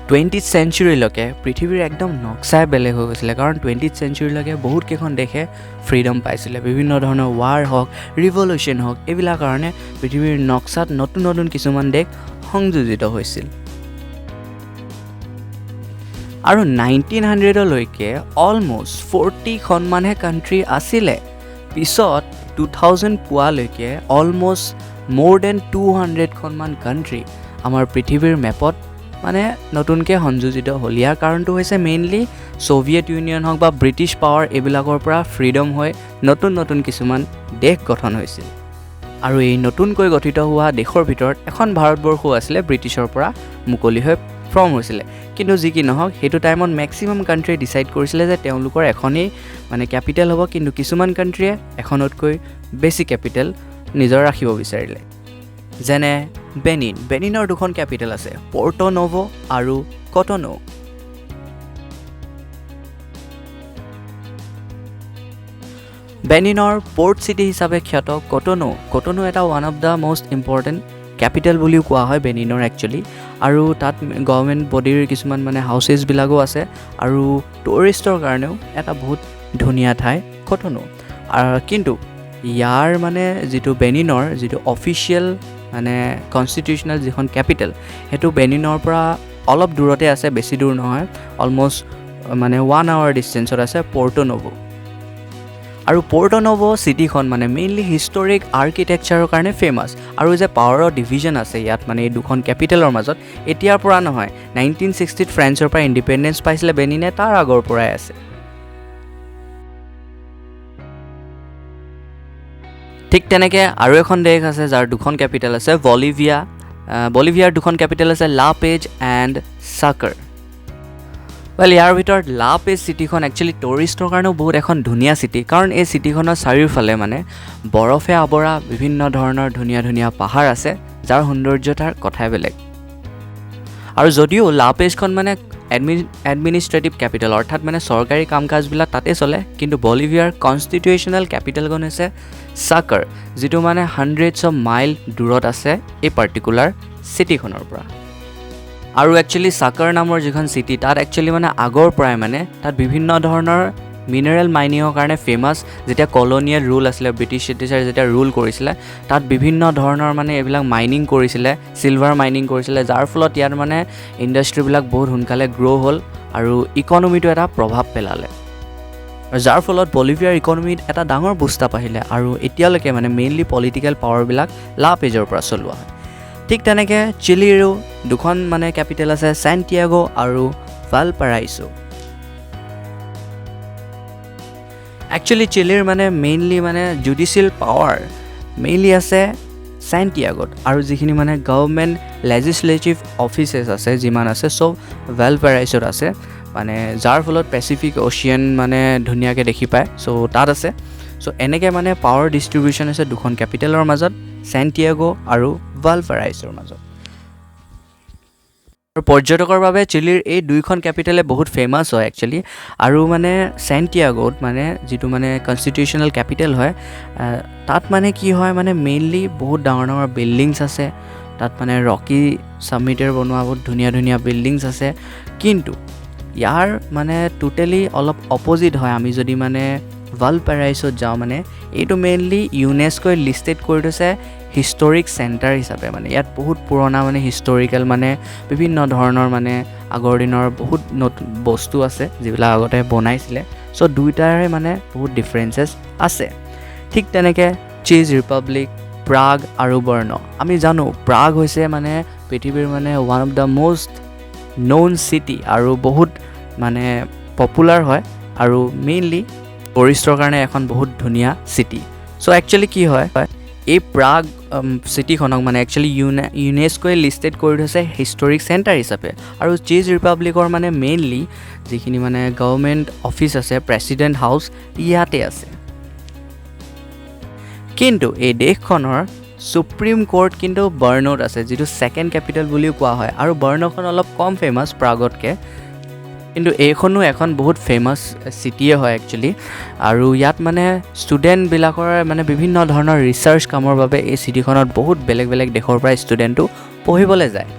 Twentieth চেঞ্চুৰীলৈকে পৃথিৱীৰ একদম নক্সাই বেলেগ হৈ গৈছিলে, কাৰণ 20th চেঞ্চুৰীলৈকে বহুত কেইখন দেশে ফ্ৰীডম পাইছিলে। বিভিন্ন ধৰণৰ ৱাৰ হওক, ৰিভলিউশ্যন হওক, এইবিলাক কাৰণে পৃথিৱীৰ নক্সাত নতুন নতুন কিছুমান দেশ সংযোজিত হৈছিল। আৰু 1900লৈকে অলমষ্ট 40খনমানহে কাণ্ট্ৰি আছিলে। পিছত 2000 পোৱালৈকে অলমষ্ট মোৰ দেন 200খনমান কাণ্ট্ৰি আমাৰ পৃথিৱীৰ মেপত মানে নতুনকৈ সংযোজিত হ'ল। ইয়াৰ কাৰণটো হৈছে মেইনলি ছ'ভিয়েট ইউনিয়ন হওক বা ব্ৰিটিছ পাৱাৰ, এইবিলাকৰ পৰা ফ্ৰীডম হৈ নতুন নতুন কিছুমান দেশ গঠন হৈছিল। আৰু এই নতুনকৈ গঠিত হোৱা দেশৰ ভিতৰত এখন ভাৰতবৰ্ষও আছিলে, ব্ৰিটিছৰ পৰা মুকলি হৈ ফৰ্ম হৈছিলে। কিন্তু যি কি নহওক, সেইটো টাইমত মেক্সিমাম কাণ্ট্ৰিয়ে ডিচাইড কৰিছিলে যে তেওঁলোকৰ এখনেই মানে কেপিটেল হ'ব, কিন্তু কিছুমান কাণ্ট্ৰিয়ে এখনতকৈ বেছি কেপিটেল নিজৰ ৰাখিব বিচাৰিলে। যেনে বেনিনৰ দুখন কেপিটেল আছে, পৰ্টো ন'ভো আৰু কটনো। বেনিনৰ পৰ্ট চিটি হিচাপে খ্যাত কটনো এটা one of the most important capital বুলিও কোৱা হয় বেনিনৰ একচুৱেলি। আৰু তাত গভৰ্ণমেণ্ট বডিৰ কিছুমান মানে হাউচেছবিলাকো আছে, আৰু টুৰিষ্টৰ কাৰণেও এটা বহুত ধুনীয়া ঠাই কটনো। কিন্তু ইয়াৰ মানে যিটো বেনিনৰ যিটো অফিচিয়েল মানে কনষ্টিটিউচনেল যিখন কেপিটেল, সেইটো বেনিনৰ পৰা অলপ দূৰতে আছে, বেছি দূৰ নহয়, অলমষ্ট মানে 1 hour ডিষ্টেঞ্চত আছে পৰ্টো ন'ভো। আৰু পৰ্টো ন'ভো চিটিখন মানে মেইনলি হিষ্টৰিক আৰ্কিটেকচাৰৰ কাৰণে ফেমাছ। আৰু যে পাৱাৰৰ ডিভিজন আছে ইয়াত মানে এই দুখন কেপিটেলৰ মাজত, এতিয়াৰ পৰা নহয়, 1960ত ফ্ৰেন্সৰ পৰা ইণ্ডিপেণ্ডেঞ্চ পাইছিলে বেনিনে, তাৰ আগৰ পৰাই আছে। ঠিক তেনেকৈ আৰু এখন দেশ আছে যাৰ দুখন কেপিটেল আছে, বলিভিয়াৰ দুখন কেপিটেল আছে, লা পেজ এণ্ড ছাকাৰ। ইয়াৰ ভিতৰত লা পেজ চিটিখন একচুৱেলি টুৰিষ্টৰ কাৰণেও বহুত এখন ধুনীয়া চিটি, কাৰণ এই চিটিখনৰ চাৰিওফালে মানে বৰফে আৱৰা বিভিন্ন ধৰণৰ ধুনীয়া ধুনীয়া পাহাৰ আছে, যাৰ সৌন্দৰ্যতাৰ কথাই বেলেগ। আৰু যদিও লা পেজখন মানে এডমিনিষ্ট্ৰেটিভ কেপিটেল, অৰ্থাৎ মানে চৰকাৰী কাম কাজবিলাক তাতে চলে, কিন্তু বলিভিয়াৰ কনষ্টিটিউচনেল কেপিটেলখন হৈছে ছাকাৰ, যিটো মানে হাণ্ড্ৰেডছ অফ মাইল দূৰত আছে এই পাৰ্টিকুলাৰ চিটিখনৰ পৰা। আৰু একচুৱেলি ছাকাৰ নামৰ যিখন চিটি, তাত একচুৱেলি মানে আগৰ পৰাই মানে তাত বিভিন্ন ধৰণৰ মিনাৰেল মাইনিঙৰ কাৰণে ফেমাছ। যেতিয়া কলনিয়েল ৰুল আছিলে, ব্ৰিটিছাৰে যেতিয়া ৰুল কৰিছিলে, তাত বিভিন্ন ধৰণৰ মানে এইবিলাক মাইনিং কৰিছিলে, চিলভাৰ মাইনিং কৰিছিলে, যাৰ ফলত ইয়াত মানে ইণ্ডাষ্ট্ৰিবিলাক বহুত সোনকালে গ্ৰ' হ'ল আৰু ইকনমিটো এটা প্ৰভাৱ পেলালে, যাৰ ফলত বলিভিয়াৰ ইকনমিত এটা ডাঙৰ বুষ্টাপ আহিলে। আৰু এতিয়ালৈকে মানে মেইনলি পলিটিকেল পাৱাৰবিলাক লা পেজৰ পৰা চলোৱা হয়। ঠিক তেনেকৈ চিলিৰো দুখন মানে কেপিটেল আছে, ছেণ্টিয়াগো আৰু ভালপাৰাইছো। একচুৱেলি চিলিৰ মানে মেইনলি মানে জুডিচিয়েল পাৱাৰ মেইনলি আছে ছেণ্টিয়াগোত, আৰু যিখিনি মানে গভৰ্ণমেণ্ট লেজিছলেটিভ অফিচেছ আছে যিমান আছে, চব ভালপাৰাইছোত আছে, মানে যাৰ ফলত পেচিফিক অ'চিয়ান মানে ধুনীয়াকৈ দেখি পায়, চ' তাত আছে। চ' এনেকৈ মানে পাৱাৰ ডিষ্ট্ৰিবিউশ্যন আছে দুখন কেপিটেলৰ মাজত, ছেণ্টিয়াগো আৰু ভালপাৰাইছোৰ মাজত। আৰু পৰ্যটকৰ বাবে চিলিৰ এই দুইখন কেপিটেলে বহুত ফেমাছ হয় একচুৱেলি। আৰু মানে ছেণ্টিয়াগোত মানে যিটো মানে কনষ্টিটিউচনেল কেপিটেল হয়, তাত মানে কি হয় মানে মেইনলি বহুত ডাঙৰ ডাঙৰ বিল্ডিংছ আছে, তাত মানে ৰকি ছামিটেৰ বনোৱা বহুত ধুনীয়া ধুনীয়া বিল্ডিংছ আছে। কিন্তু ইয়াৰ মানে টোটেলি অলপ অপ'জিট হয়। আমি যদি মানে ভালপাৰাইছোত যাওঁ, মানে এইটো মেইনলি ইউনেস্কোই লিষ্টেড কৰি থৈছে হিষ্টৰিক চেণ্টাৰ হিচাপে। মানে ইয়াত বহুত পুৰণা মানে হিষ্টৰিকেল মানে বিভিন্ন ধৰণৰ মানে আগৰ দিনৰ বহুত নতুন বস্তু আছে যিবিলাক আগতে বনাইছিলে। চ' দুইটাৰে মানে বহুত ডিফাৰেঞ্চেছ আছে। ঠিক তেনেকৈ চেক ৰিপাব্লিক, প্ৰাগ আৰু বৰ্ণ। আমি জানো প্ৰাগ হৈছে মানে পৃথিৱীৰ মানে one of the most known city, আৰু বহুত মানে পপুলাৰ হয়, আৰু মেইনলি টুৰিষ্টৰ কাৰণে এখন বহুত ধুনীয়া চিটি। চ' একচুৱেলি কি হয়, এই প্ৰাগ চিটিখনক মানে একচুৱেলি ইউনেস্কোই লিষ্টেড কৰি থৈছে হিষ্টৰিক চেণ্টাৰ হিচাপে। আৰু চেক ৰিপাব্লিকৰ মানে মেইনলি যিখিনি মানে গভৰ্ণমেণ্ট অফিচ আছে, প্ৰেছিডেণ্ট হাউচ ইয়াতে আছে। কিন্তু এই দেশখনৰ সুপ্ৰিম কোৰ্ট কিন্তু বৰ্ণত আছে, যিটো ছেকেণ্ড কেপিটেল বুলিও কোৱা হয়। আৰু বৰ্ণখন অলপ কম ফেমাছ প্ৰাগতকৈ। কিন্তু এইখনো এখন বহুত ফেমাছ চিটিয়ে হয় একচুৱেলি আৰু ইয়াত মানে ষ্টুডেণ্টবিলাকৰ মানে বিভিন্ন ধৰণৰ ৰিচাৰ্চ কামৰ বাবে এই চিটিখনত বহুত বেলেগ বেলেগ দেশৰ পৰা ষ্টুডেণ্টো পঢ়িবলৈ যায়।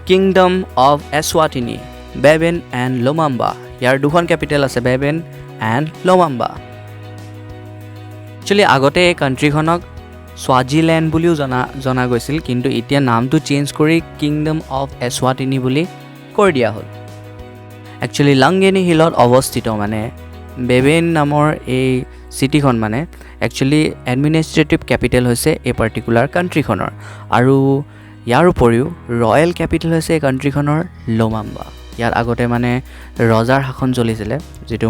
কিংডম অফ এছৱাটিনি, বেবেন এণ্ড লুমাম্বা, ইয়াৰ দুখন কেপিটেল আছে, বেবেন এণ্ড লুমাম্বা। একচুৱেলি আগতে এই কাণ্ট্ৰিখনক স্বাজিলেণ্ড বুলিও জনা গৈছিল, কিন্তু এতিয়া নামটো চেঞ্জ কৰি কিংডম অফ এছৱাটিনি বুলি কৰি দিয়া হ'ল। একচুৱেলি লাংগেনি হিলত অৱস্থিত মানে বেবেন নামৰ এই চিটিখন মানে একচুৱেলি এডমিনিষ্ট্ৰেটিভ কেপিটেল হৈছে এই পাৰ্টিকুলাৰ কাণ্ট্ৰিখনৰ, আৰু ইয়াৰ উপৰিও ৰয়েল কেপিটেল হৈছে এই কাণ্ট্ৰিখনৰ লুমাম্বা। ইয়াত আগতে মানে ৰজাৰ শাসন চলিছিলে, যিটো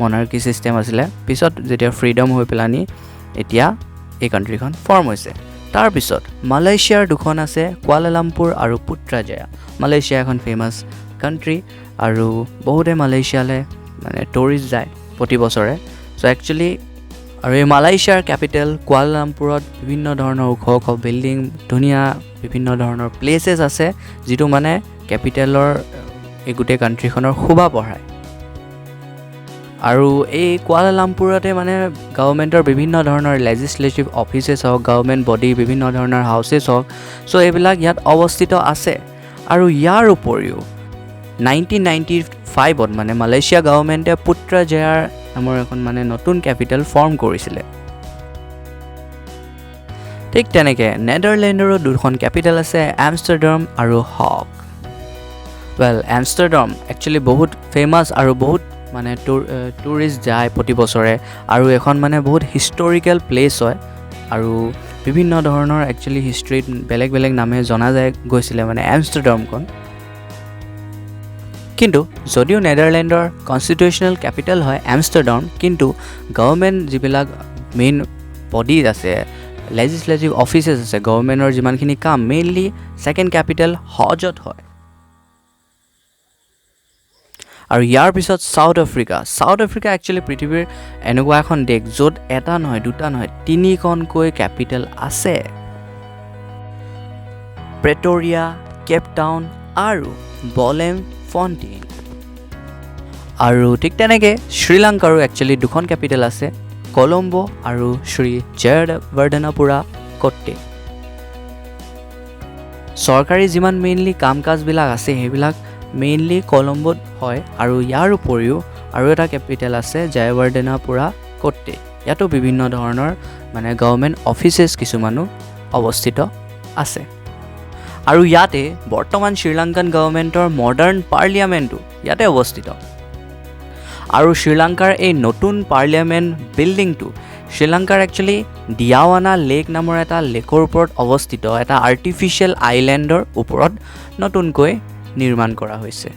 মনাৰ্কি ছিষ্টেম আছিলে। পিছত যেতিয়া ফ্ৰীডম হৈ পেলানি এতিয়া এই কাণ্ট্ৰিখন ফৰ্ম হৈছে। তাৰপিছত মালয়েছিয়াৰ দুখন আছে, কুৱালালামপুৰ আৰু পুত্ৰাজায়া। মালয়েছিয়া এখন ফেমাছ কাণ্ট্ৰি আৰু বহুতে মালয়েছিয়ালৈ মানে টুৰিষ্ট যায় প্ৰতি বছৰে। চ' একচুৱেলি আৰু এই মালয়েছিয়াৰ কেপিটেল কুৱালালামপুৰত বিভিন্ন ধৰণৰ ওখ ওখ বিল্ডিং, ধুনীয়া বিভিন্ন ধৰণৰ প্লেচেছ আছে, যিটো মানে কেপিটেলৰ এই গোটেই কাণ্ট্ৰিখনৰ শোভা বঢ়ায়। আৰু এই কুৱালালামপুৰতে মানে গভৰ্ণমেণ্টৰ বিভিন্ন ধৰণৰ লেজিছলেটিভ অফিচেছ হওক, গভৰ্ণমেণ্ট বডি, বিভিন্ন ধৰণৰ হাউচেছ হওক, চ' এইবিলাক ইয়াত অৱস্থিত আছে। আৰু ইয়াৰ উপৰিও 1995 মানে মালয়েছিয়া গভৰ্ণমেণ্টে পুত্ৰাজায়াৰ নামৰ এখন মানে নতুন কেপিটেল ফৰ্ম কৰিছিলে। ঠিক তেনেকৈ নেডাৰলেণ্ডৰো দুখন কেপিটেল আছে, এমষ্টাৰডাম আৰু হগ। এমষ্টাৰডাম একচুৱেলি বহুত ফেমাছ আৰু বহুত মানে টুৰিষ্ট যায় প্ৰতি বছৰে, আৰু এখন মানে বহুত হিষ্টৰিকেল প্লেচ হয়, আৰু বিভিন্ন ধৰণৰ একচুৱেলি হিষ্ট্ৰীত বেলেগ বেলেগ নামে জনা গৈছিলে মানে এমষ্টাৰডামখন। কিন্তু যদিও নেডাৰলেণ্ডৰ কনষ্টিটিউচনেল কেপিটেল হয় এমষ্টাৰডাম, কিন্তু গভৰ্ণমেণ্ট যিবিলাক মেইন বডিজ আছে, লেজিছলেটিভ অফিচেছ আছে, গভৰ্ণমেণ্টৰ যিমানখিনি কাম মেইনলি ছেকেণ্ড কেপিটেল হজত হয়। আৰু ইয়াৰ পিছত চাউথ আফ্ৰিকা একচুৱেলি পৃথিৱীৰ এনেকুৱা এখন দেশ য'ত এটা নহয়, দুটা নহয়, 3খনকৈ কেপিটেল আছে। প্ৰেটৰিয়া, কেপটাউন আৰু বলেম ফণ্টেইন। আৰু ঠিক তেনেকৈ শ্ৰীলংকাৰো একচুৱেলি দুখন কেপিটেল আছে, কলম্বো আৰু শ্ৰী জয়ৱৰ্ধনেপুৰা কোট্টে। চৰকাৰী যিমান মেইনলি কাম কাজবিলাক আছে সেইবিলাক মেইনলি কলম্বোত হয়, আৰু ইয়াৰ উপৰিও আৰু এটা কেপিটেল আছে জয়ৱৰ্ধনেপুৰা কোট্টে। ইয়াতো বিভিন্ন ধৰণৰ মানে গভৰ্ণমেণ্ট অফিচেছ কিছুমানো অৱস্থিত আছে। আৰু ইয়াতে বৰ্তমান শ্ৰীলংকান গভৰ্ণমেণ্টৰ মডাৰ্ণ পাৰ্লিয়ামেণ্টটো ইয়াতে অৱস্থিত। আৰু শ্ৰীলংকাৰ এই নতুন পাৰ্লিয়ামেণ্ট বিল্ডিংটো শ্ৰীলংকাৰ একচুৱেলি ডিয়াৱানা লেক নামৰ এটা লেকৰ ওপৰত অৱস্থিত, এটা আৰ্টিফিচিয়েল আইলেণ্ডৰ ওপৰত নতুনকৈ নিৰ্মাণ কৰা হৈছে।